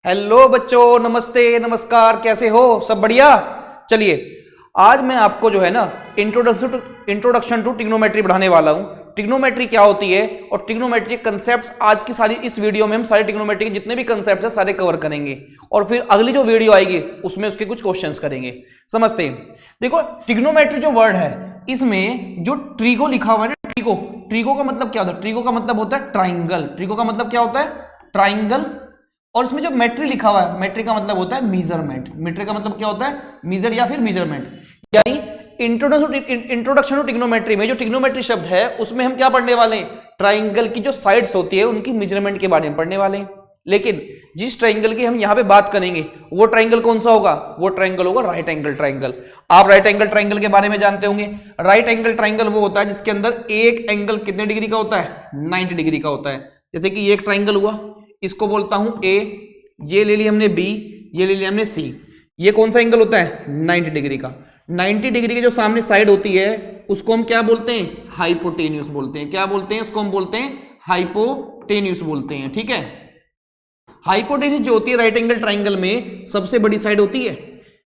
Hello बच्चों, नमस्ते नमस्कार, कैसे हो? सब बढ़िया। चलिए आज मैं आपको जो है ना इंट्रोडक्शन टू ट्रिग्नोमेट्री पढ़ाने वाला हूं। ट्रिग्नोमेट्री क्या होती है और ट्रिग्नोमेट्री कंसेप्ट्स आज की सारी इस वीडियो में हम सारे ट्रिग्नोमेट्री के जितने भी कंसेप्ट है सारे कवर करेंगे और फिर अगली जो वीडियो आएगी उसमें उसके कुछ क्वेश्चंस करेंगे। समझते हैं। देखो ट्रिग्नोमेट्री जो वर्ड है इसमें जो ट्रिगो लिखा हुआ है ना, ट्रिगो का मतलब क्या होता है? ट्रिगो का मतलब होता है ट्राइंगल। ट्रिगो का मतलब क्या होता है? ट्राइंगल। और इसमें जो मेट्री लिखा हुआ है, मेट्री का मतलब होता है मीजरमेंट। मीटर का मतलब क्या होता है? मीजर या फिर मीजरमेंट। यानी इंट्रोडक्शन टू ट्रिग्नोमेट्री में जो ट्रिग्नोमेट्री शब्द है उसमें हम क्या पढ़ने वाले हैं? ट्राइंगल की जो साइड्स होती है उनकी मेजरमेंट के बारे में पढ़ने वाले हैं। लेकिन जिस ट्राइंगल की हम यहां पे बात करेंगे वो ट्राइंगल कौन सा होगा? वो ट्राइंगल होगा राइट एंगल ट्राइंगल। आप राइट एंगल ट्राइंगल के बारे में जानते होंगे। राइट एंगल ट्राइंगल वो होता है जिसके अंदर एक एंगल कितने डिग्री का होता है? 90 डिग्री का होता है। जैसे कि ये एक ट्राइंगल हुआ, इसको बोलता हूं ए, ये ले लिया हमने बी, ये ले लिया हमने सी। ये कौन सा एंगल होता है? 90 डिग्री का। 90 डिग्री की जो सामने साइड होती है उसको हम क्या बोलते हैं? हाइपोटेन्यूस बोलते हैं। क्या बोलते हैं? उसको हम बोलते हैं हाइपोटेन्यूस बोलते हैं। ठीक है। हाइपोटेन्यूस जो होती है राइट एंगल ट्राइंगल में सबसे बड़ी साइड होती है।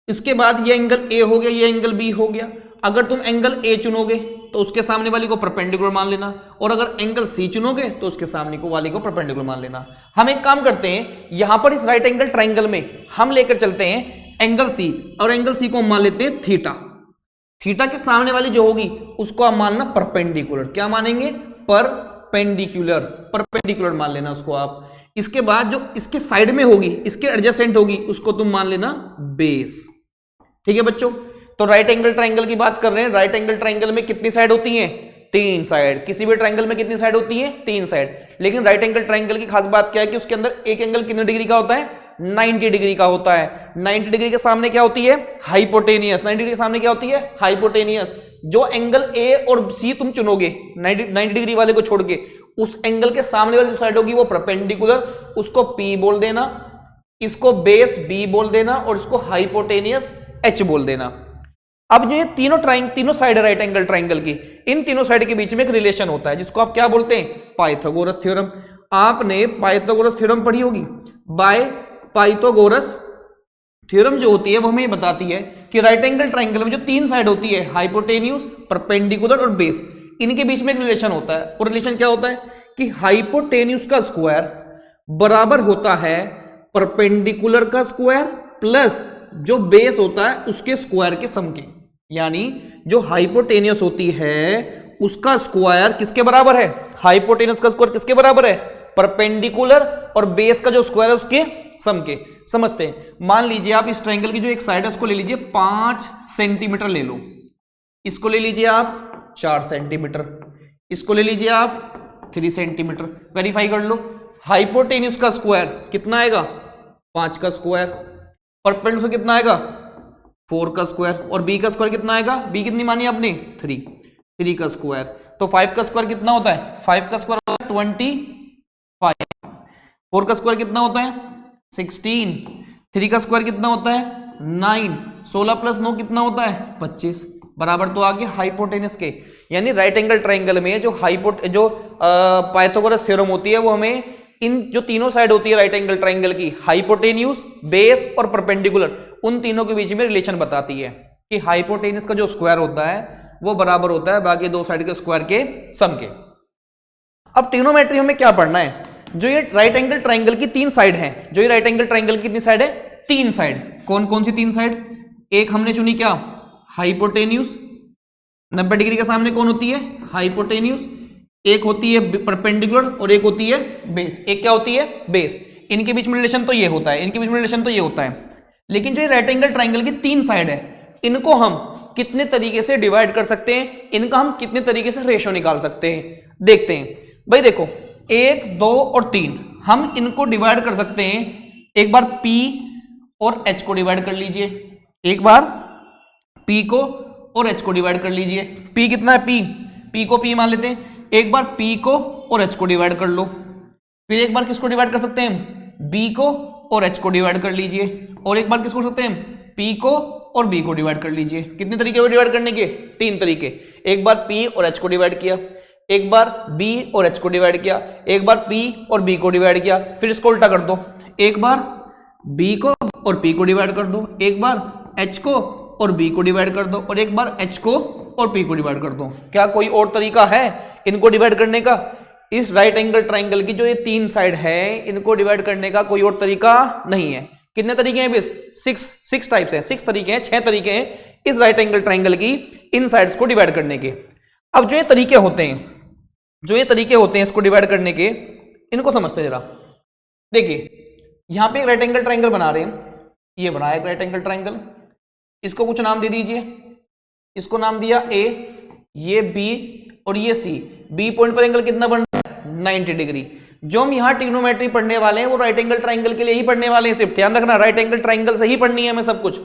इसके बाद ये एंगल ए हो गया, ये एंगल बी हो गया। अगर तुम एंगल ए चुनोगे तो उसके सामने वाली को परपेंडिकुलर मान लेना, और अगर एंगल सी चुनोगे तो उसके सामने को वाली को परपेंडिकुलर मान लेना। हम एक काम करते हैं, यहां पर इस राइट एंगल ट्राइंगल में हम लेकर चलते हैं एंगल सी, और एंगल सी को हम मान लेते हैं थीटा। थीटा के सामने वाली जो होगी उसको हम मानना परपेंडिकुलर। क्या मानेंगे? परपेंडिकुलर। परपेंडिकुलर मान लेना उसको आप। इसके बाद जो इसके साइड में होगी, इसके एडजेसेंट होगी, उसको तुम मान लेना बेस। ठीक है बच्चों। तो राइट एंगल ट्राइंगल की बात कर रहे हैं। राइट एंगल ट्राइंगल में कितनी साइड होती हैं? 3 साइड। किसी भी ट्राइंगल में कितनी साइड होती है? 3 साइड। लेकिन राइट एंगल ट्राइंगल की खास बात क्या है कि उसके अंदर एक एंगल कितने डिग्री का होता है? 90 डिग्री का होता है। 90 डिग्री के सामने क्या होती है? हाइपोटेनियस। 90 डिग्री के सामने क्या होती है? हाइपोटेनियस। जो एंगल ए और सी तुम चुनोगे 90 डिग्री वाले को छोड़ के, उस एंगल के सामने वाली जो साइड होगी वो परपेंडिकुलर, उसको पी बोल देना, इसको बेस बी बोल देना, और इसको हाइपोटेनियस एच बोल देना। अब जो ये तीनों साइड है राइट एंगल ट्राइंगल की, इन तीनों साइड के बीच में एक रिलेशन होता है जिसको आप क्या बोलते हैं? Pythagoras theorem. आपने पाइथागोरस थ्योरम पढ़ी होगी। बाय पाइथागोरस थ्योरम जो होती है वो हमें बताती है कि राइट एंगल ट्राइंगल में जो 3 साइड होती है, हाइपोटेन्यूस, परपेंडिकुलर और बेस, इनके बीच में एक रिलेशन होता है। और रिलेशन क्या होता है कि हाइपोटेन्यूस का स्क्वायर बराबर होता है परपेंडिकुलर का स्क्वायर प्लस जो बेस होता है उसके स्क्वायर के सम के। यानी जो हाइपोटेनियस होती है उसका स्क्वायर किसके बराबर है? हाइपोटेनियस का स्क्वायर किसके बराबर है? परपेंडिकुलर और बेस का जो स्क्वायर है उसके सम के। समझते हैं। मान लीजिए आप इस ट्रायंगल की जो एक साइड है उसको ले लीजिए 5 सेंटीमीटर ले लो, इसको ले लीजिए आप 4 सेंटीमीटर, इसको ले लीजिए आप 3 सेंटीमीटर। वेरीफाई कर लो। हाइपोटेनियस का स्क्वायर कितना आएगा? 5 का स्क्वायर। परपेंडिकुलर कितना आएगा? 4 का स्क्वायर। और बी का स्क्वायर कितना आएगा? बी कितनी मानी आपने? 3 का स्क्वायर। तो 5 का स्क्वायर कितना होता है? 5 का स्क्वायर होता है 25। 4 का स्क्वायर कितना होता है? 16। 3 का स्क्वायर कितना होता है? 9। 16 प्लस 9 कितना होता है? 25। बराबर तो आ गया हाइपोटेनस के। यानी राइट एंगल ट्राइंगल में जो पाइथागोरस थ्योरम होती है वो हमें इन जो तीनों साइड होती है राइट एंगल ट्राइंगल की, हाइपोटेन्यूस, बेस और परपेंडिकुलर, उन तीनों के बीच में रिलेशन बताती है कि हाइपोटेन्यूस का जो स्क्वायर होता है वो बराबर होता है बाकी 2 साइड के स्क्वायर के सम के। अब ट्रिग्नोमेट्री में क्या पढ़ना है? जो ये राइट एंगल ट्राइंगल की 3 साइड है, जो ये राइट एंगल ट्राइंगल की कितनी साइड है? 3 साइड। कौन कौन सी 3 साइड? एक हमने चुनी क्या? हाइपोटेन्यूस। 90 डिग्री के सामने कौन होती है? हाइपोटेन्यूस। एक होती है परपेंडिकुलर और एक होती है बेस। एक क्या होती है? बेस। इनके बीच में रिलेशन तो ये होता है, इनके बीच में रिलेशन तो ये होता है। लेकिन जो राइट एंगल ट्राइंगल की 3 साइड है इनको हम कितने तरीके से डिवाइड कर सकते हैं, इनका हम कितने तरीके से रेशो निकाल सकते हैं, देखते हैं। भाई देखो 1, 2 और 3 हम इनको डिवाइड कर सकते हैं। एक बार P और H को डिवाइड कर लीजिए, एक बार P को और H को डिवाइड कर लीजिए। P कितना है? P को P मान लेते हैं। एक बार P को और H को डिवाइड कर लो। फिर एक बार किसको डिवाइड कर सकते हैं? B को और H को डिवाइड कर लीजिए। और एक बार किसको कर सकते हैं? P को और B को डिवाइड कर लीजिए। कितने तरीके हुए डिवाइड करने के? 3 तरीके। एक बार P और H को डिवाइड किया, एक बार B और H को डिवाइड किया, एक बार P और B को डिवाइड किया। फिर इसको उल्टा कर दो, एक बार बी को और पी को डिवाइड कर दो, एक बार एच को और बी को डिवाइड कर दो, और एक बार एच को और पी को डिवाइड कर दो। क्या कोई और तरीका है इनको डिवाइड करने का? इस राइट एंगल ट्राइंगल की जो ये 3 साइड है इनको डिवाइड करने का कोई और तरीका नहीं है। कितने तरीके हैं? बस 6 टाइप्स हैं, 6 तरीके हैं, 6 तरीके हैं इस राइट एंगल ट्राइंगल की इन साइड्स को डिवाइड करने के। अब जो ये तरीके होते हैं इसको डिवाइड करने के, इनको समझते जरा। देखिए यहां पे एक राइट एंगल ट्राइंगल बना रहे हैं, ये बना एक राइट एंगल ट्राइंगल, इसको कुछ नाम दे दीजिए। इसको नाम दिया ए, ये बी और ये सी। बी पॉइंट पर एंगल कितना बन रहा है? 90 डिग्री। जो हम यहां ट्रिग्नोमेट्री पढ़ने वाले हैं वो राइट एंगल ट्राइंगल के लिए ही पढ़ने वाले हैं, सिर्फ ध्यान रखना राइट एंगल ट्राइंगल से ही पढ़नी है हमें सब कुछ।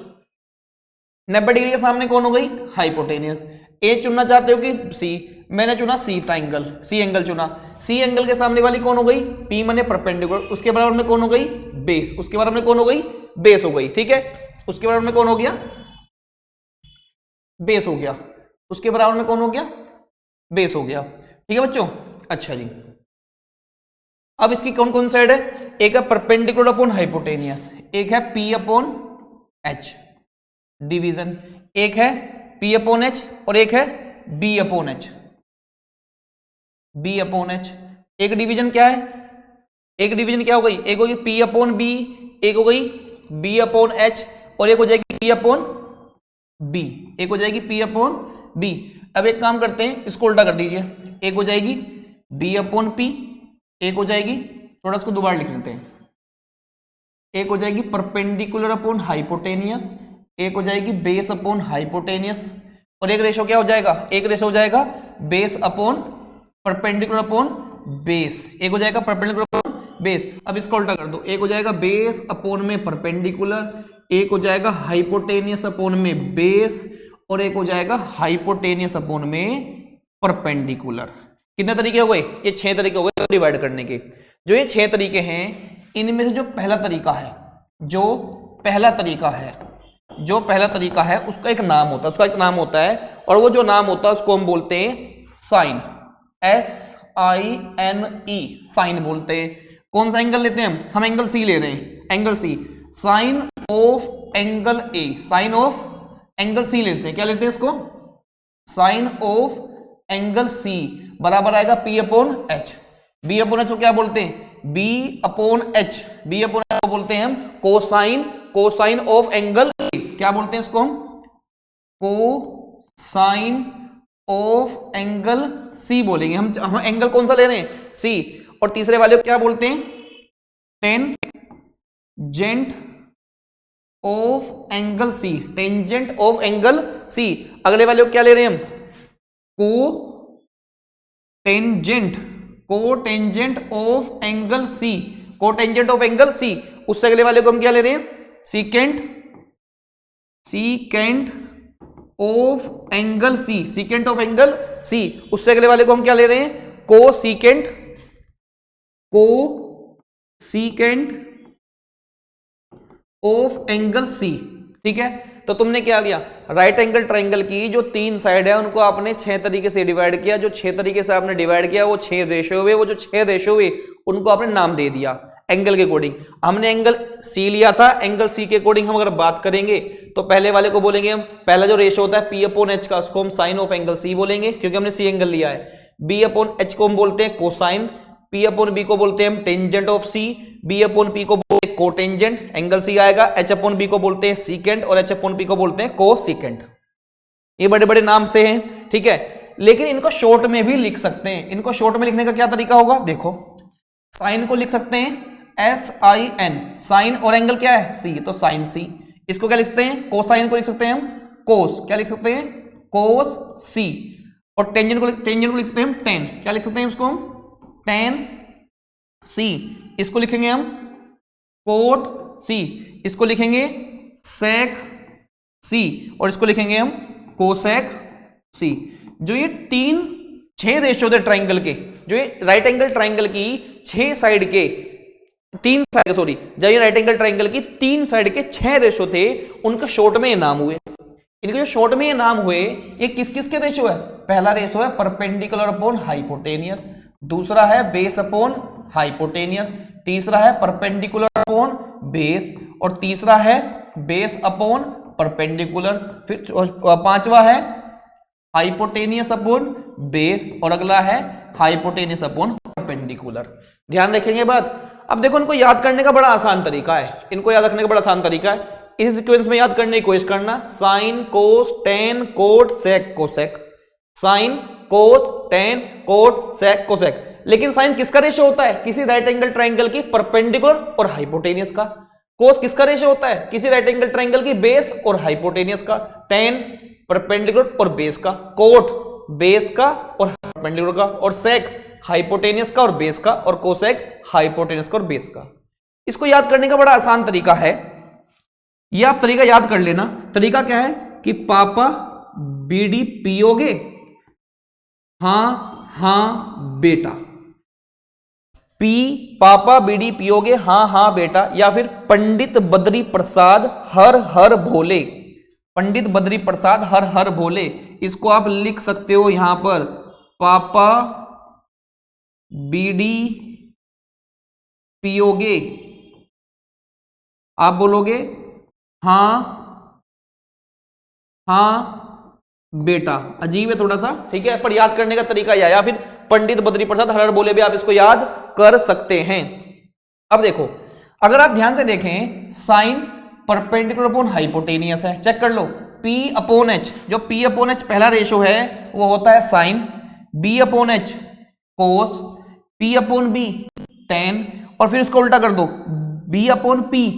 90 डिग्री के सामने कौन हो गई? हाइपोटेनियस। ए चुनना चाहते हो कि सी? मैंने चुना सी ट्राइंगल, सी एंगल चुना। सी एंगल के सामने वाली कौन हो गई? पी माने परपेंडिकुलर, उसके बराबर में कौन हो गई? बेस, उसके बराबर में कौन हो गई? बेस हो गई। ठीक है, उसके बराबर में कौन हो गया? बेस हो गया। उसके बराबर में कौन हो गया? बेस हो गया। ठीक है बच्चों, अच्छा जी। अब इसकी कौन कौन साइड है? एक है परपेंडिकुलर अपॉन हाइपोटेनियस, एक है पी अपॉन एच डिवीजन, एक है पी अपॉन एच और एक है B upon H. B upon H एक डिवीजन क्या है? एक डिवीजन क्या हो गई? एक होगी पी अपॉन बी, एक हो गई बी अपॉन एच और एक हो जाएगी पी अपॉन बी, एक हो जाएगी पी अपॉन बी। अब एक काम करते हैं, इसको उल्टा कर दीजिए। एक हो जाएगी बी अपॉन पी, एक हो जाएगी, थोड़ा इसको दोबारा लिख लेते हैं, एक हो जाएगी परपेंडिकुलर अपॉन हाइपोटेनियस, एक हो जाएगी बेस अपॉन हाइपोटेनियस, और एक रेशो क्या हो जाएगा? एक रेशो हो जाएगा base upon perpendicular upon base, एक हो जाएगा परपेंडिकुलर अपॉन बेस। अब इसको उल्टा कर दो, एक हो जाएगा बेस अपॉन में परपेंडिकुलर, एक हो जाएगा हाइपोटेनियस अपॉन में बेस और एक हो जाएगा हाइपोटेनियस अपॉन में परपेंडिकुलर। कितने तरीके हो गए? ये 6 तरीके हो गए डिवाइड करने के। जो ये 6 तरीके हैं इनमें से जो पहला तरीका है उसका एक नाम होता है, और वो जो नाम होता है उसको हम बोलते हैं साइन, SINE, साइन बोलते हैं। कौन सा एंगल लेते हैं हम एंगल सी ले रहे हैं, angle C, sine of angle A, sine of angle C लेते हैं। क्या लेते हैं इसको? साइन ऑफ एंगल सी बराबर आएगा P upon H. B upon H को क्या बोलते हैं? बी अपॉन एच को बोलते हैं हम कोसाइन ऑफ एंगल ए। क्या बोलते हैं इसको हम? कोसाइन ऑफ एंगल सी बोलेंगे हम एंगल कौन सा ले रहे हैं? सी। और तीसरे वाले को क्या बोलते हैं? Tangent of angle C, tangent of angle C. अगले वाले को क्या ले रहे हैं हम? Cotangent of angle C, cotangent of angle C. उससे अगले वाले को हम क्या ले रहे हैं? Secant of angle C, secant of angle C. उससे अगले वाले को हम क्या ले रहे हैं? Cosecant of angle C. ठीक है, तो तुमने क्या लिया? राइट एंगल ट्राइंगल की जो 3 साइड है उनको आपने 6 तरीके से डिवाइड किया। जो 6 तरीके से आपने डिवाइड किया वो 6 रेशो हुए, वो जो 6 रेशो हुए उनको आपने नाम दे दिया एंगल के अकॉर्डिंग। हमने एंगल सी लिया था, एंगल सी के अकॉर्डिंग हम अगर बात करेंगे तो पहले वाले को बोलेंगे हम, पहला जो रेशो होता है पी अपॉन एच का, उसको हम साइन ऑफ एंगल सी बोलेंगे क्योंकि हमने सी एंगल लिया है। बी अपॉन एच को हम बोलते हैं कोसाइन, पी अपॉन बी को बोलते हैं हम tangent of C, B upon P को बोलते हैं कोटेंजेंट, एंगल सी आएगा। एच अपॉन बी को बोलते हैं सीकेंट और एच अपॉन पी को बोलते हैं कोसीकेंट। ये बड़े बड़े नाम से हैं, ठीक है, लेकिन इनको शॉर्ट में भी लिख सकते हैं। इनको शॉर्ट में लिखने का क्या तरीका होगा? देखो, साइन को लिख सकते हैं SIN, साइन, और एंगल क्या है? सी, तो साइन सी। इसको क्या लिख सकते हैं? कोसाइन को लिख सकते हैं हम कोस, क्या लिख सकते हैं? कोस सी। और टेंजेंट को लिख सकते हैं हम टेन, क्या लिख सकते हैं इसको हम? टेन सी। इसको लिखेंगे हम कोट सी, इसको लिखेंगे सेक सी, और इसको लिखेंगे हम कोसेक सी। जो ये 6 रेशो थे ट्राइंगल के, जो ये राइट एंगल ट्राइंगल की 6 साइड के 3 साइड, सॉरी, जब ये राइट एंगल ट्राइंगल की 3 साइड के 6 रेशो थे, उनका शॉर्ट में ये नाम हुए। इनके जो शॉर्ट में ये नाम हुए, ये किस किस के रेशो है? पहला रेशो है परपेंडिकुलर अपॉन हाइपोटेनियस, दूसरा है बेस अपॉन हाइपोटेनियस, तीसरा है परपेंडिकुलर अपॉन बेस, और तीसरा है बेस अपॉन परपेंडिकुलर, फिर पांचवा है हाइपोटेनियस अपॉन बेस, और अगला है हाइपोटेनियस अपॉन परपेंडिकुलर। ध्यान रखेंगे बात। अब देखो इनको याद करने का बड़ा आसान तरीका है, इनको याद रखने का बड़ा आसान तरीका है। इस इक्वेशन में याद करने की कोशिश करना, sine cos tan cot sec cosec, sine cos tan cot sec cosec. लेकिन साइन किसका रेशियो होता है? किसी राइट एंगल ट्राइंगल की परपेंडिकुलर और हाइपोटेनियस का। कोस किसका रेशियो होता है? किसी राइट एंगल ट्राइंगल की बेस और हाइपोटेनियस का। टेन परपेंडिकुलर और बेस का, कोट बेस का और परपेंडिकुलर का, और सेक हाइपोटेनियस का और बेस का, और कोसेक हाइपोटेनियस का और बेस का। इसको याद करने का बड़ा आसान तरीका है, यह आप तरीका याद कर लेना। तरीका क्या है कि पापा बीडी पियोगे, हां हां बेटा, पी पापा बीडी पियोगे हां हां बेटा, या फिर पंडित बद्री प्रसाद हर हर भोले, पंडित बद्री प्रसाद हर हर भोले। इसको आप लिख सकते हो यहां पर, पापा बीडी पियोगे, आप बोलोगे हां हां बेटा। अजीब है थोड़ा सा, ठीक है, पर याद करने का तरीका यह है। या फिर पंडित बद्री प्रसाद हर हर बोले भी आप इसको याद कर सकते हैं। अब देखो, अगर आप ध्यान से देखें, साइन परपेंडिकुलर अपॉन हाइपोटेनियस है, चेक कर लो। P अपॉन एच, जो P अपॉन एच पहला रेशो है वो होता है साइन, B अपॉन एच कोस, P अपॉन बी टेन, और फिर इसको उल्टा कर दो, B अपॉन P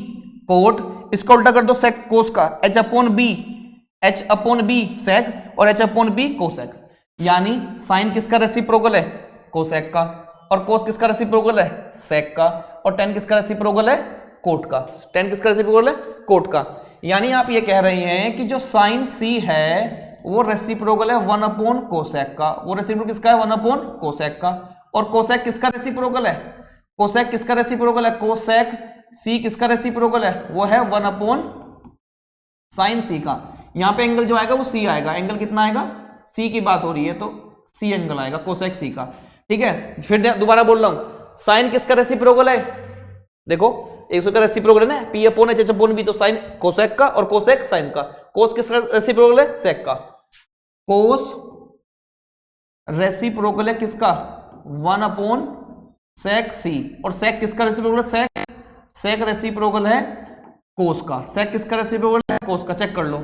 कोट, इसको उल्टा कर दो सेक कोस का, H upon B, H upon B sec, और H अपॉन बी कोसेक। यानी साइन किसका रेसिप्रोकल है? कोसेक का। और कोस किसका रेसिप्रोकल है? सेक का। और टेन किसका रेसिप्रोकल है? कोट का। टेन किसका रेसिप्रोकल है? कोट का। यानी आप ये कह रहे हैं कि जो साइन सी है वो रेसिप्रोकल है 1 अपॉन कोसेक का। वो रेसिप्रोकल किसका है? 1 अपॉन कोसेक का। और कोसेक किसका रेसिप्रोकल है? कोसेक किसका रेसिप्रोकल है? कोसेक सी किसका रेसिप्रोकल है? वो है 1 अपॉन साइन सी का। यहां पे एंगल जो आएगा वो सी आएगा। एंगल कितना आएगा? सी की बात हो रही है तो सी एंगल आएगा कोसेक सी का, ठीक है। फिर दोबारा बोल रहा हूं, साइन किसका रेसिप्रोकल है? देखो, एक का रेसिप्रोकल है ना, P upon H upon B, तो साइन कोसेक का और कोसेक साइन का। कोस किसका रेसिप्रोकल है? सेक का। कोस रेसिप्रोकल है किसका? 1 अपॉन सेक सी। और सेक किसका रेसिप्रोकल है? सेक रेसिप्रोकल है कोस का। सेक किसका रेसिप्रोकल है? कोस का। चेक कर लो,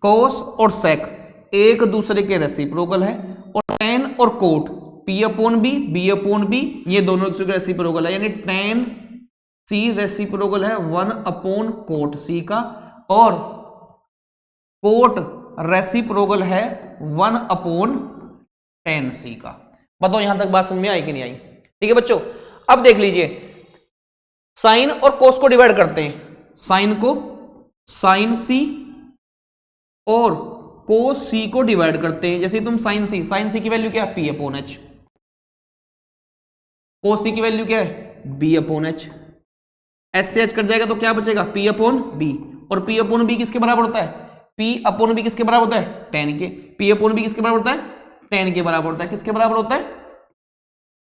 कोस और सेक एक दूसरे के रेसिप्रोकल है, और टेन और cot P upon B, B upon B, ये दोनों एक दूसरे के रेसिप्रोकल है। यानी टेन सी रेसिप्रोकल है 1 अपॉन कोट सी का, और कोट रेसिप्रोकल है 1 अपॉन टेन सी का। बताओ यहां तक बात समझ में आई कि नहीं आई? ठीक है बच्चों, अब देख लीजिए, साइन और कोस को डिवाइड करते हैं। साइन को साइन सी और कोस सी को डिवाइड करते हैं। जैसे तुम साइन सी की वैल्यू क्या है? P upon H. Cos C की वैल्यू क्या है? B upon H. एच से एच कट जाएगा तो क्या बचेगा? P upon B. और पी अपॉन बी किसके बराबर होता है? पी अपॉन बी किसके बराबर होता है? टेन के। पी अपॉन बी किसके बराबर होता है? टेन के बराबर होता है। किसके बराबर होता है?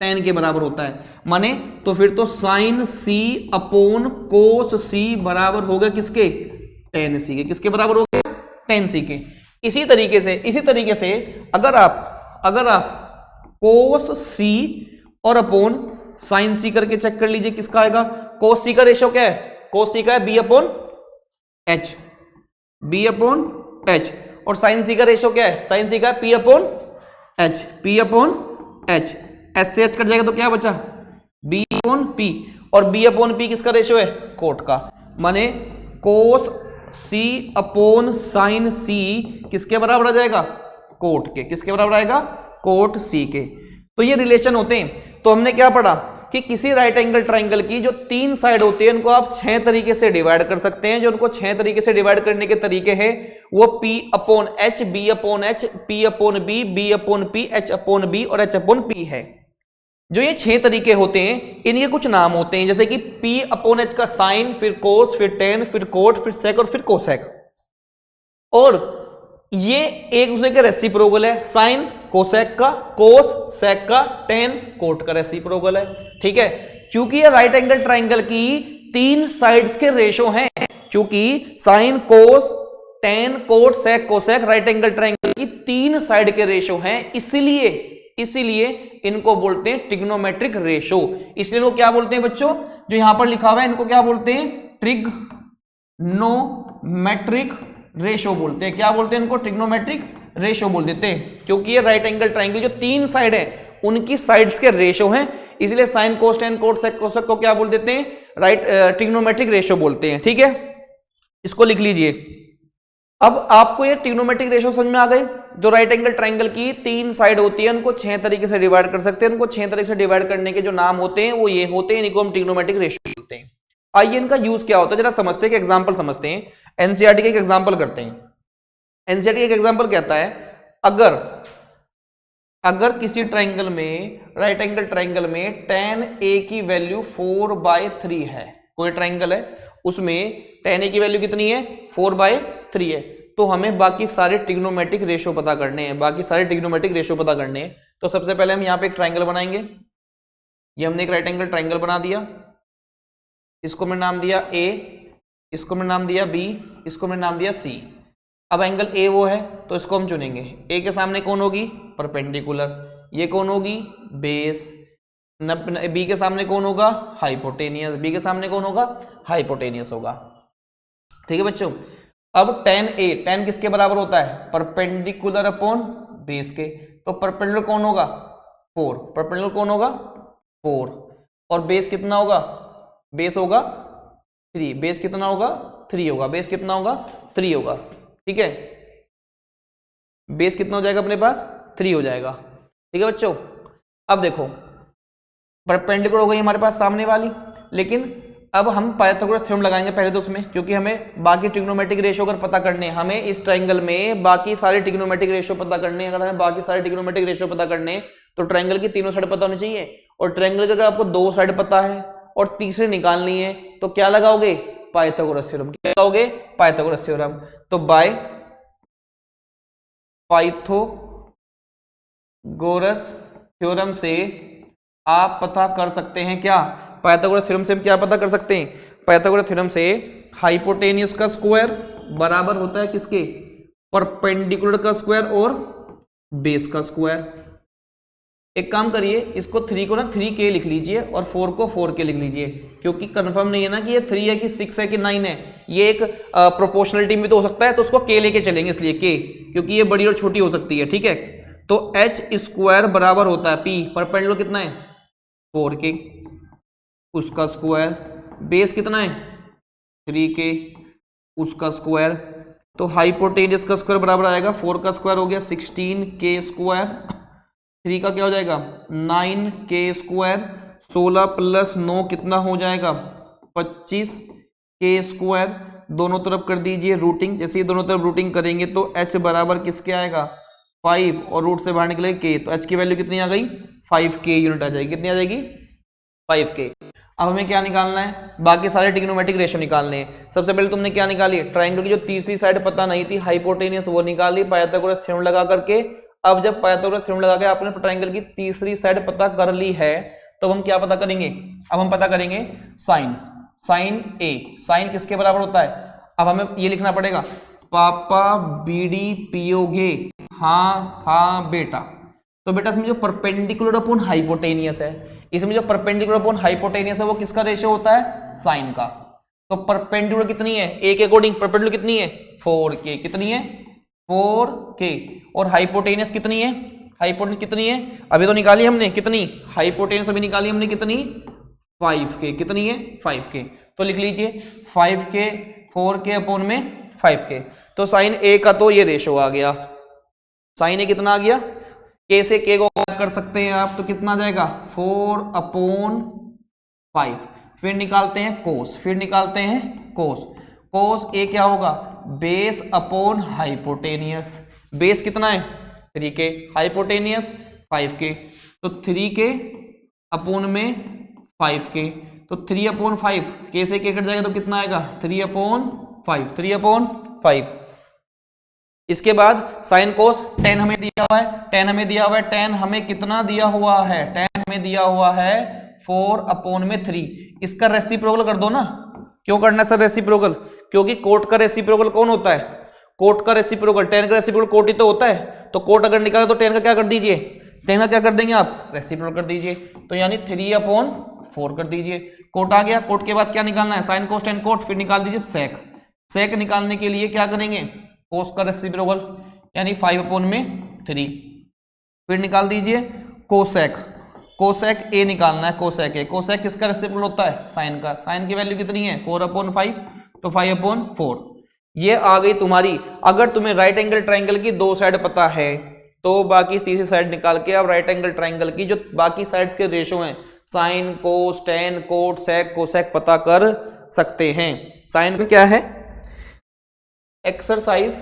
टेन के बराबर होता है। माने तो फिर तो साइन सी अपॉन कोस सी बराबर होगा किसके? टेन सी के। किसके बराबर हो गया? टेन सी के। इसी तरीके से अगर आप कोस सी और अपॉन साइन सी करके चेक कर लीजिए किसका आएगा। कोस सी का रेशियो क्या है? कोस सी का है B upon H, B upon H. और साइन सी का रेशियो क्या है? साइन सी का है P upon H, P upon H. H से एच कट जाएगा तो क्या बचा? B upon P. और बी अपॉन पी किसका रेशियो है? कोट का। माने कोस सी अपॉन साइन सी किसके बराबर आ जाएगा? कोट के। किसके बराबर आएगा? कोट सी के। तो ये रिलेशन होते हैं। तो हमने क्या पढ़ा कि किसी राइट एंगल ट्राइंगल की जो 3 साइड होती है उनको आप 6 तरीके से डिवाइड कर सकते हैं। जो उनको 6 तरीके से डिवाइड करने के तरीके हैं वो P upon H, B upon H, P upon B, B upon P, H upon B और एच अपॉन पी है। जो ये 6 तरीके होते हैं इनके कुछ नाम होते हैं, जैसे कि P अपॉन एच का साइन, फिर कोस, फिर टेन, फिर कोट, फिर सेक और फिर कोसेक। और ये एक दूसरे के रेसिप्रोकल है, साइन कोसेक का, कोस सेक का, टेन कोट का रेसिप्रोकल है। ठीक है, चूंकि ये राइट एंगल ट्राइंगल की 3 साइड्स के रेशो हैं, चूंकि sine cos tan cot sec cosec right angle triangle की 3 साइड के रेशो हैं, इसीलिए इनको बोलते हैं ट्रिग्नोमेट्रिक रेशो। इसलिए इनको क्या बोलते हैं बच्चों, जो यहां पर लिखा हुआ है इनको क्या बोलते हैं, ट्रिग्नोमेट्रिक रेशो बोलते हैं। क्या बोलते हैं इनको, ट्रिग्नोमेट्रिक रेशो बोल देते हैं, क्योंकि ये राइट एंगल ट्राइंगल जो 3 साइड है उनकी साइड्स के रेशो हैं, इसलिए sine cos tan cot sec cosec को क्या बोल देते हैं, राइट ट्रिग्नोमेट्रिक रेशो बोलते हैं। ठीक है, इसको लिख लीजिए। अब आपको ये ट्रिग्नोमेट्रिक रेशो समझ में आ गई। जो राइट एंगल ट्राइंगल की 3 साइड होती है उनको 6 तरीके से डिवाइड कर सकते हैं। उनको 6 तरीके से डिवाइड करने के जो नाम होते हैं वो ये होते हैं, इनको हम ट्रिग्नोमेट्रिक रेशो बोलते हैं। आइए इनका यूज क्या होता है जरा समझते हैं, एग्जांपल समझते हैं। एनसीईआरटी के एक एग्जांपल करते हैं। एनसीईआरटी एक एग्जांपल कहता है, अगर किसी ट्राइंगल में, राइट एंगल ट्राइंगल में tan a की वैल्यू 4/3 है, कोई ट्राइंगल है उसमें tan a की वैल्यू कितनी है, 4/3 है, तो हमें बाकी सारे ट्रिग्नोमेट्रिक रेशो पता करने हैं। तो सबसे पहले हम यहाँ पे एक ट्राइंगल बनाएंगे। ये हमने एक राइट एंगल ट्राइंगल बना दिया, इसको मैंने नाम दिया A, इसको मैंने नाम दिया B, इसको मैंने नाम दिया C। अब एंगल A वो है तो इसको हम चुनेंगे। A के सामने कौन होगी, परपेंडिकुलर। ये कौन होगी, बेस। B के सामने कौन होगा, हाइपोटेनियस। B के सामने कौन होगा, हाइपोटेनियस होगा। ठीक है बच्चों, अब tan A, tan किसके बराबर होता है, परपेंडिकुलर अपॉन बेस के। तो परपेंडिकुलर कौन होगा, 4। परपेंडिकुलर कौन होगा, 4। और बेस कितना होगा, बेस होगा 3। बेस कितना होगा, 3 होगा। बेस कितना होगा, 3 होगा। ठीक है, बेस कितना हो जाएगा अपने पास, 3 हो जाएगा। ठीक है बच्चों, अब देखो परपेंडिकुलर हो गई हमारे पास सामने वाली, लेकिन अब हम पाइथागोरस थ्योरम लगाएंगे पहले तो उसमें, क्योंकि हमें बाकी ट्रिग्नोमेट्रिक रेशो अगर पता करने हैं, हमें इस ट्राइंगल में बाकी सारे ट्रिग्नोमेट्रिक रेशो पता करने हैं। अगर हमें बाकी सारे ट्रिग्नोमेट्रिक रेशो पता करने तो ट्राइंगल की तीनों साइड पता होनी चाहिए, और ट्राइंगल की अगर आपको 2 साइड पता है और तीसरी निकालनी है तो क्या लगाओगे, पाइथागोरस थ्योरम। क्या लगाओगे, पाइथागोरस थ्योरम। तो बाय पाइथागोरस थ्योरम से आप पता कर सकते हैं क्या, पाइथागोरस थ्योरम से हम क्या पता कर सकते हैं, पाइथागोरस थ्योरम से हाइपोटेनियस का स्क्वायर बराबर होता है किसके, परपेंडिकुलर का स्क्वायर और बेस का स्क्वायर। एक काम करिए, इसको 3 को ना 3k लिख लीजिए और 4 को 4k लिख लीजिए, क्योंकि कंफर्म नहीं है ना कि ये 3 है कि 6 है कि 9 है। ये एक प्रोपोर्शनलिटी में तो हो सकता है, तो उसको k लेके चलेंगे, इसलिए k, क्योंकि ये बड़ी और छोटी हो सकती है। ठीक है, तो h स्क्वायर बराबर होता है p, परपेंडिकुलर कितना है 4k, उसका स्क्वायर, बेस कितना है 3k, उसका स्क्वायर। तो हाइपोटेनियस का स्क्वायर बराबर आएगा 4 का स्क्वायर हो गया 16k स्क्वायर, 3 का क्या हो जाएगा 9k स्क्वायर, 16 + 9 कितना हो जाएगा 25k स्क्वायर। दोनों तरफ कर दीजिए रूटिंग। जैसे ही दोनों तरफ रूटिंग करेंगे तो h बराबर किसके आएगा 5, और रूट से बाहर निकलेगा k, तो h की वैल्यू कितनी आ गई 5k यूनिट आ जाएगी। कितनी आ जाएगी 5k। अब हमें क्या निकालना है, बाकी सारे ट्रिग्नोमेट्रिक रेशो निकालने हैं। सबसे पहले तुमने क्या निकाली, ट्राइंगल की जो तीसरी साइड पता नहीं थी हाइपोटेनियस, वो निकाली पाइथागोरस थ्योरम लगा करके। अब जब पाइथागोरस थ्योरम लगा के आपने ट्राइंगल की तीसरी साइड पता कर ली है, तो हम क्या पता करेंगे, अब हम पता करेंगे साइन, साइन ए, साइन किसके बराबर होता है। अब हमें ये लिखना पड़ेगा, पापा बीडी पियोगे, हाँ हाँ बेटा। तो बेटा इसमें जो परपेंडिकुलर अपॉन हाइपोटेनियस है, इसमें जो परपेंडिकुलर अपॉन हाइपोटेनियस है वो किसका रेशियो होता है, साइन का। तो परपेंडिकुलर कितनी है, ए के अकॉर्डिंग परपेंडिकुलर कितनी है 4k, कितनी है 4k, और हाइपोटेनियस कितनी है, हाइपोटेनियस कितनी है अभी तो निकाली हमने, कितनी हाइपोटेनियस अभी निकाली हमने, कितनी 5k, कितनी है 5k। तो लिख लीजिए 5k 4k अपॉन में 5k। तो साइन ए का तो ये रेशो आ गया, साइन ए कितना आ गया, k से k को ऐड कर सकते हैं आप, तो कितना जाएगा 4/5। फिर निकालते हैं कोस, फिर निकालते हैं कोस, कोस ए क्या होगा बेस अपॉन हाइपोटेनियस। बेस कितना है 3k, हाइपोटेनियस 5k, तो 3k अपॉन में 5k, तो 3/5, k से k कट जाएगा तो कितना आएगा 3/5, 3/5। इसके बाद साइन कोस, टेन हमें दिया हुआ है, टेन हमें दिया हुआ है, टेन हमें कितना दिया हुआ है, टेन हमें दिया हुआ है 4/3। इसका रेसिप्रोकल कर दो ना। क्यों करना है सर रेसिप्रोकल? क्योंकि कोट का रेसिप्रोकल कौन होता है? कोट का रेसिप्रोकल, टेन का रेसिप्रोकल कोट ही तो होता है। तो कोट अगर निकाले तो टेन का क्या कर दीजिए, टेन का क्या कर देंगे आप, रेसिप्रोकल कर दीजिए। तो यानी 3/4 कर दीजिए। कोट आ गया। कोट के बाद क्या निकालना है, साइन कोस टेन कोट, फिर निकाल दीजिए सेक। सेक निकालने के लिए क्या करेंगे, कोस का रेसिप्रोकल यानी 5/3। फिर निकाल दीजिए कोसेक, कोसेक ए निकालना है, कोसेक ए। कोसेक किसका रेसिप्रोकल होता है, साइन का। साइन की वैल्यू कितनी है 4/5, तो 5/4। ये आ गई तुम्हारी। अगर तुम्हें राइट एंगल ट्राइंगल की दो साइड पता है तो बाकी तीसरी साइड निकाल के आप राइट एंगल ट्राइंगल की जो बाकी साइड्स के रेशो हैं, sine cos tan cot sec cosec, पता कर सकते हैं। साइन में क्या है, एक्सरसाइज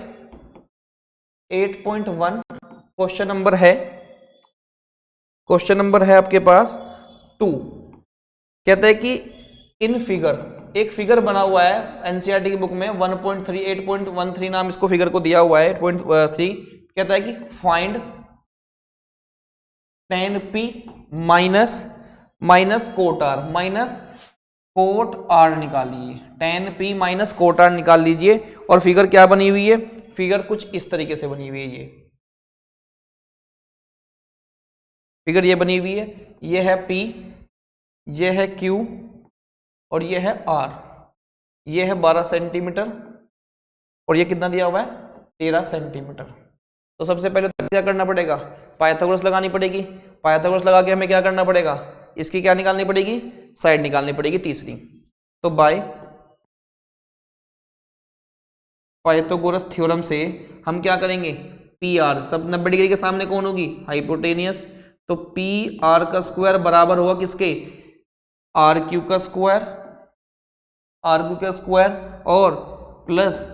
8.1 क्वेश्चन नंबर है, क्वेश्चन नंबर है आपके पास 2। कहता है कि इन फिगर, एक फिगर बना हुआ है एनसीईआरटी की बुक में 1.3 8.13 नाम इसको फिगर को दिया हुआ है 8.3। कहता है कि find 10p minus cot R, minus cot R निकालिए। 10p माइनस कोट आर निकाल लीजिए। और फिगर क्या बनी हुई है, फिगर कुछ इस तरीके से बनी हुई है। ये फिगर ये बनी हुई है, ये है p, ये है q और ये है r। ये है 12 सेंटीमीटर और ये कितना दिया हुआ है 13 सेंटीमीटर। तो सबसे पहले तो क्या करना पड़ेगा, पाइथागोरस लगानी पड़ेगी। पाइथागोरस लगा के हमें क्या करना पड़ेगा, इसकी क्या निकालनी पड़ेगी, साइड निकालनी पड़ेगी तीसरी। तो बाय पाइथागोरस थ्योरम से हम क्या करेंगे, पी आर सब 90 डिग्री के सामने कौन होगी, हाइपोटेनियस। तो पी आर का स्क्वायर बराबर होगा किसके, आर क्यू का स्क्वायर, आर क्यू का स्क्वायर और प्लस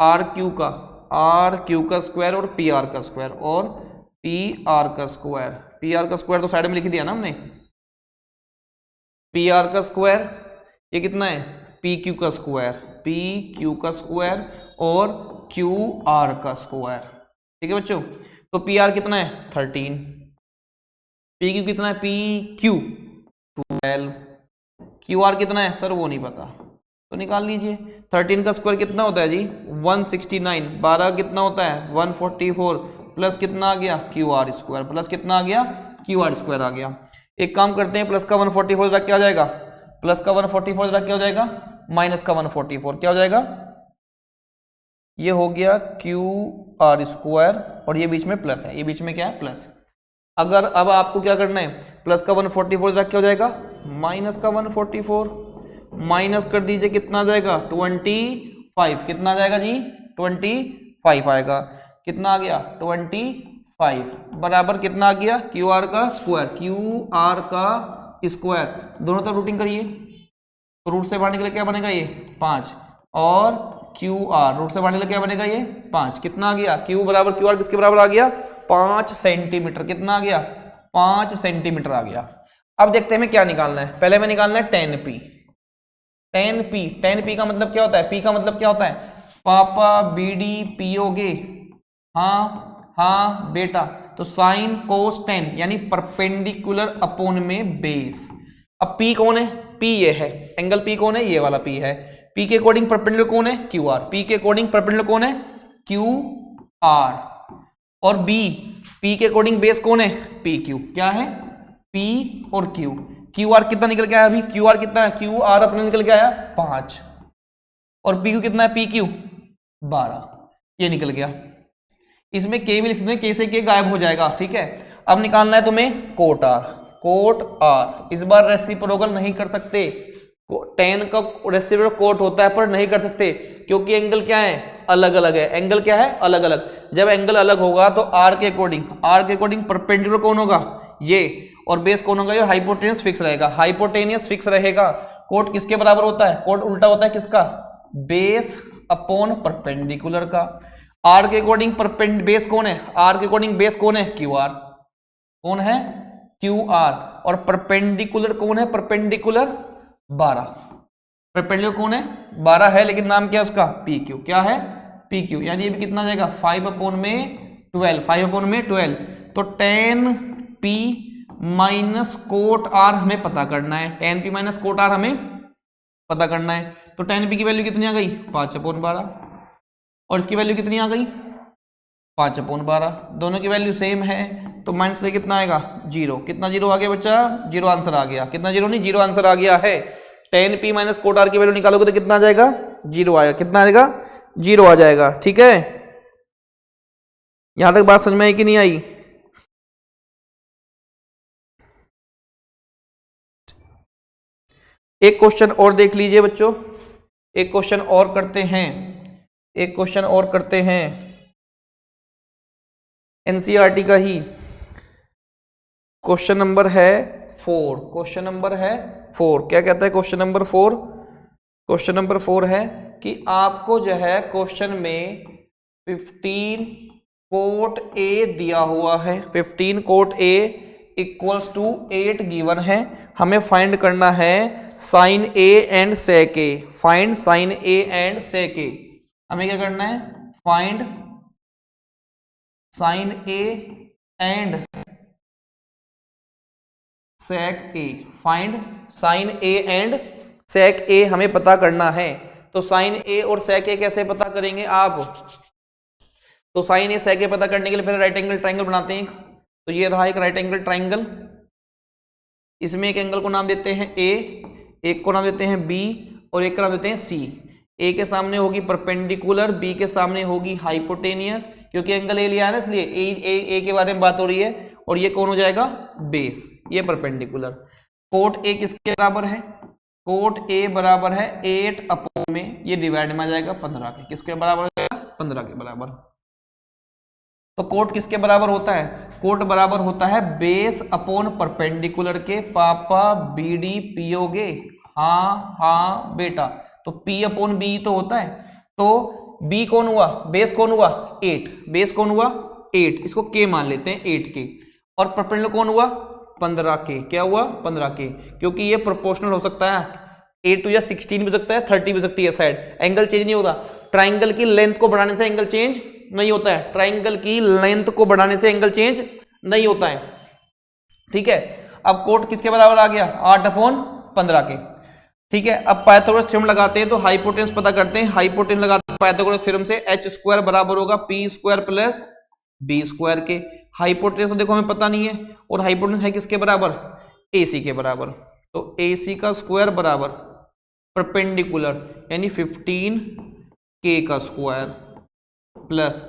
आर क्यू का स्क्वायर और पी आर का स्क्वायर और पी आर का स्क्वायर। पी आर का स्क्वायर तो साइड में लिख दिया ना हमने, पी आर का स्क्वायर ये कितना है, पी क्यू का स्क्वायर, पी क्यू का स्क्वायर और क्यू आर का स्क्वायर। ठीक है बच्चों। तो पी आर कितना है 13, पी क्यू कितना है, पी क्यू 12, क्यू आर कितना है सर वो नहीं पता, तो निकाल लीजिए। 13 का स्क्वायर कितना होता है जी 169, 12 कितना होता है 144 प्लस कितना आ गया क्यू आर स्क्वायर, प्लस कितना आ गया क्यू आर स्क्वायर आ गया। एक काम करते हैं, प्लस का 144 रख क्या हो जाएगा, प्लस का 144 रख क्या हो जाएगा, माइनस का 144 क्या हो जाएगा, ये हो गया क्यू आर स्क्वायर और ये बीच में प्लस है, ये बीच में क्या है प्लस। अगर अब आपको क्या करना है, प्लस का 144 रख क्या हो जाएगा, माइनस का 144, माइनस कर दीजिए कितना आ जाएगा 25, कितना आ जाएगा जी 25 आएगा। कितना आ गया 25 बराबर कितना आ गया क्यू आर का स्क्वायर, क्यू आर का स्क्वायर, दोनों तरफ रूटिंग करिए तो रूट से बाहर निकले क्या बनेगा ये 5 और क्यू आर रूट से बाहर निकले क्या बनेगा ये 5। कितना आ गया क्यू बराबर क्यू आर किसके बराबर आ गया 5 सेंटीमीटर। कितना आ गया 5 सेंटीमीटर आ गया। अब देखते हैं हमें क्या निकालना है। पहले हमें निकालना है 10p। 10p का मतलब क्या होता है, p का मतलब क्या होता है, पापा बीडी पियोगे, हाँ बेटा। तो साइन कोस 10 यानी परपेंडिकुलर अपॉन में बेस। अब p कौन है, p ये है, एंगल p कौन है, ये वाला p है। p के अकॉर्डिंग परपेंडिकुलर कौन है क्यू आर, p के अकॉर्डिंग परपेंडिकुलर कौन है क्यू आर। और b p के अकॉर्डिंग बेस कौन है पी क्यू। क्या है p और q, क्यू आर कितना निकल के आया अभी, क्यू आर कितना है, क्यू आर अपने निकल के आया 5 और पी क्यू कितना है पी क्यू 12, ये निकल गया। इसमें के भी लिख सकते हैं, के से के गायब हो जाएगा। ठीक है। अब निकालना है तुम्हें कोट आर, कोट आर। इस बार रेसिप्रोकल नहीं कर सकते, 10 का रेसिप्रोकल कोट होता है पर नहीं कर सकते क्योंकि एंगल क्या है अलग अलग है। एंगल क्या है अलग अलग। जब एंगल अलग होगा तो आर के अकॉर्डिंग परपेंडिकुलर कौन होगा ये, और बेस कौन होगा, ये हाइपोटेनियस फिक्स रहेगा। हाइपोटेनियस फिक्स रहेगा। कोट किसके बराबर होता है, कोट उल्टा होता है किसका, बेस अपॉन परपेंडिकुलर का। आर के अकॉर्डिंग बेस कौन है, आर के अकॉर्डिंग बेस कौन है क्यू आर, कौन है क्यू आर। और परपेंडिकुलर कौन है, परपेंडिकुलर 12, परपेंडिकुलर कौन है 12 है, लेकिन नाम क्या है उसका पी क्यू। क्या है पी क्यू, यानी ये भी कितना आ जाएगा 5/12 तो tan p minus cot R हमें पता करना है, tan p minus cot R हमें पता करना है। तो tan p की वैल्यू कितनी आ गई 5/12 और इसकी वैल्यू कितनी आ गई 5/12, दोनों की वैल्यू सेम है तो माइनस करके कितना आएगा 0। कितना 0 आ गया बच्चा, 0 आंसर आ गया। कितना 0 नहीं 0 आंसर आ गया है। tan p minus cot R की वैल्यू निकालोगे तो कितना आ जाएगा 0 आएगा। कितना आ जाएगा 0 आ जाएगा। ठीक है, यहां तक बात समझ में आई कि नहीं आई? एक क्वेश्चन और देख लीजिए बच्चों, एक क्वेश्चन और करते हैं, एक क्वेश्चन और करते हैं एनसीईआरटी का ही। क्वेश्चन नंबर है 4, क्वेश्चन नंबर है 4। क्या कहता है क्वेश्चन नंबर 4? क्वेश्चन नंबर 4 है कि आपको जो है क्वेश्चन में 15 कोट ए दिया हुआ है, 15 cot A equals to 8 given है। हमें फाइंड करना है sine A and sec A. Find sine A and sec A. हमें क्या करना है, find sine A and sec A. Find sine A and sec A हमें पता करना है। तो साइन ए और सेक ए कैसे पता करेंगे आप? तो साइन ए सेक ए पता करने के लिए पहले राइट एंगल ट्राइंगल बनाते हैं। तो ये रहा एक राइट एंगल ट्राइंगल, इसमें एक एंगल को नाम देते हैं ए, एक को नाम देते हैं बी और एक का नाम देते हैं सी। ए के सामने होगी परपेंडिकुलर, बी के सामने होगी हाइपोटेनियस, क्योंकि एंगल ए लिया है ना इसलिए ए के बारे में बात हो रही है। और ये कौन हो जाएगा बेस, ये परपेंडिकुलर। कोट ए किसके बराबर है? कोट ए बराबर है 8 अपॉन में, ये डिवाइड में आ जाएगा 15 के। किसके बराबर हो जाएगा 15 के बराबर। तो कोट किसके बराबर होता है? कोट बराबर होता है बेस अपॉन परपेंडिकुलर के। पापा बीडी पियोगे? हाँ हाँ बेटा। तो पी अपॉन बी तो होता है। तो बी कौन हुआ, बेस कौन हुआ 8, बेस कौन हुआ 8, इसको के मान लेते हैं 8 के। और परपेंडिकुलर कौन हुआ 15 के। क्या हुआ 15 के, क्योंकि ये प्रोपोर्शनल हो सकता है। 8 या 16 भी हो सकता है, 30 भी हो सकती है साइड। एंगल चेंज नहीं होता। ट्राइंगल की लेंथ को बढ़ाने से एंगल चेंज नहीं होता है। ट्राइंगल की लेंथ को बढ़ाने से एंगल चेंज नहीं होता है। ठीक है, अब कोट किसके बराबर आ गया 8/15 के। ठीक है, अब पाइथागोरस थ्योरम लगाते हैं तो हाइपोटेनस पता करते हैं। हाइपोटेनस लगाते हैं पाइथागोरस थ्योरम से, h स्क्वायर बराबर होगा p square plus b square के। हाइपोटेनस तो देखो हमें पता नहीं है, और हाइपोटेनस है किसके बराबर AC के बराबर। तो AC का स्क्वायर बराबर परपेंडिकुलर यानी 15k का स्क्वायर प्लस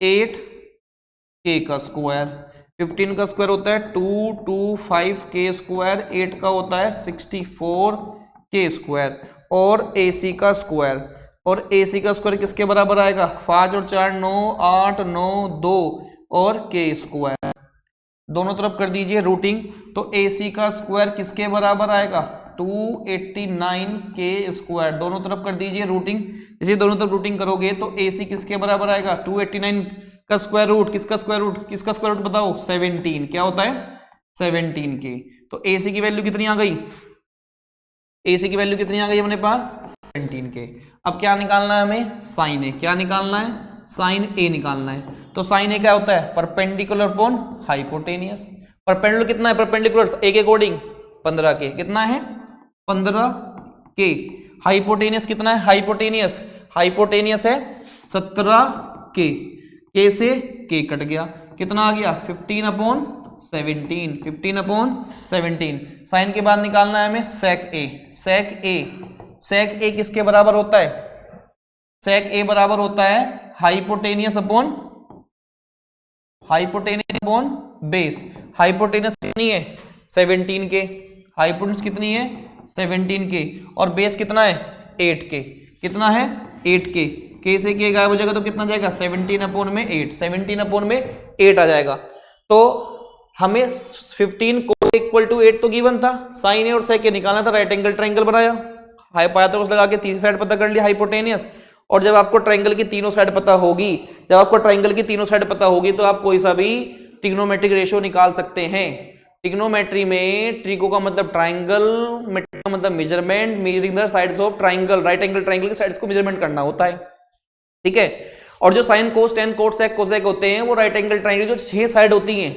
8k का स्क्वायर। 15 का स्क्वायर होता है 225k स्क्वायर, 8 का होता है 64k स्क्वायर, और AC का स्क्वायर। और AC का स्क्वायर किसके बराबर आएगा 5 और 4 9 8 9 2 और k स्क्वायर। दोनों तरफ कर दीजिए रूटिंग। तो AC का स्क्वायर किसके बराबर आएगा 289k स्क्वायर। दोनों तरफ कर दीजिए रूटिंग। इसे दोनों तरफ रूटिंग करोगे तो AC किसके बराबर आएगा 289 का स्क्वायर रूट, किसका स्क्वायर रूट, किसका स्क्वायर रूट बताओ 17। क्या होता है 17k। तो AC की वैल्यू कितनी आ गई, AC की वैल्यू कितनी आ गई अपने पास 17k। अब क्या निकालना है हमें साइन ए। क्या निकालना है साइन ए निकालना है। तो साइन ए क्या होता है परपेंडिकुलर अपॉन हाइपोटेनियस। परपेंडिकुलर कितना है परपेंडिकुलर ए के अकॉर्डिंग 15k। कितना है 15k। हाइपोटेनियस कितना है हाइपोटेनियस, हाइपोटेनियस है 17k। k से k कट गया, कितना आ गया 15/17। 15/17। साइन के बाद निकालना है हमें सेक ए। सेक ए, सेक ए किसके बराबर होता है? सेक ए बराबर होता है हाइपोटेनियस अपॉन बेस। हाइपोटेनियस कितनी है 17k। हाइपोटेनियस कितनी है 17k, और बेस कितना है 8k। कितना है 8k। k से k गायब हो जाएगा तो कितना जाएगा 17/8। 17/8 आ जाएगा। तो हमें 15 को इक्वल टू 8 तो गिवन था, साइन ए और सेक ए निकालना था। राइट एंगल ट्राइंगल बनाया, पाइथागोरस लगा के तीसरी साइड पता कर लिया हाइपोटेनियस। और जब आपको ट्राइंगल की तीनों साइड पता होगी, तो आप कोई सा भी ट्रिग्नोमेट्रिक रेशियो निकाल सकते हैं। ट्रिग्नोमेट्री में ट्रिगो का मतलब ट्राइंगल, मेट्रिक का मतलब measurement, measuring the sides of triangle. Right angle triangle की साइड्स को मेजरमेंट करना होता है। ठीक है, और जो sine cos tan cot sec cosec होते हैं वो राइट एंगल ट्रायंगल जो 6 साइड होती हैं,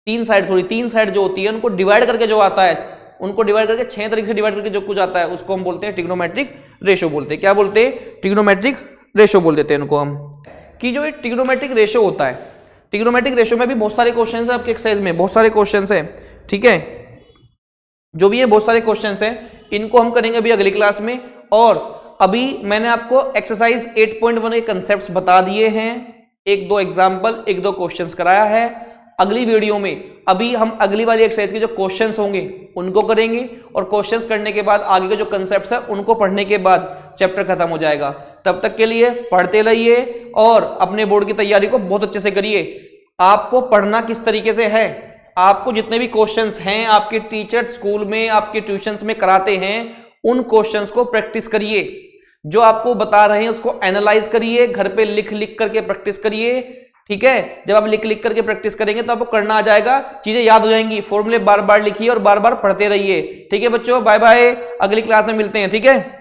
3 साइड जो होती है उनको डिवाइड करके जो आता है, उनको डिवाइड करके 6 तरीके से डिवाइड करके जो कुछ आता है उसको हम बोलते हैं ट्रिग्नोमेट्रिक रेशो बोलते हैं। क्या बोलते हैं? ट्रिग्नोमेट्रिक रेशो बोल देते हैं उनको हम। कि जो एक ट्रिग्नोमेट्रिक रेशो होता है, ट्रिग्नोमेट्रिक रेशो में भी बहुत सारे क्वेश्चन है आपके एक्सरसाइज में, बहुत सारे क्वेश्चन है, ठीक है। जो भी ये बहुत सारे क्वेश्चन है इनको हम करेंगे अभी अगली क्लास में। और अभी मैंने आपको एक्सरसाइज 8.1 के कंसेप्ट्स बता दिए हैं, 1-2 एग्जाम्पल 1-2 क्वेश्चंस कराया है। अगली वीडियो में अभी हम अगली वाली एक्सरसाइज के जो क्वेश्चंस होंगे उनको करेंगे और क्वेश्चंस करने के बाद आगे के जो कंसेप्ट्स है उनको पढ़ने के बाद चैप्टर खत्म हो जाएगा। तब तक के लिए पढ़ते रहिए और अपने बोर्ड की तैयारी को बहुत अच्छे से करिए। आपको पढ़ना किस तरीके से है, आपको जितने भी क्वेश्चंस हैं आपके टीचर्स स्कूल में आपके ट्यूशंस में कराते हैं उन क्वेश्चंस को प्रैक्टिस करिए, जो आपको बता रहे हैं उसको एनालाइज करिए, घर पे लिख लिख करके प्रैक्टिस करिए, ठीक है। जब आप लिख लिख करके प्रैक्टिस करेंगे तो आपको करना आ जाएगा, चीजें याद हो जाएंगी। फॉर्मूले बार बार लिखिए और बार बार पढ़ते रहिए, ठीक है बच्चों। बाय बाय, अगली क्लास में मिलते हैं, ठीक है।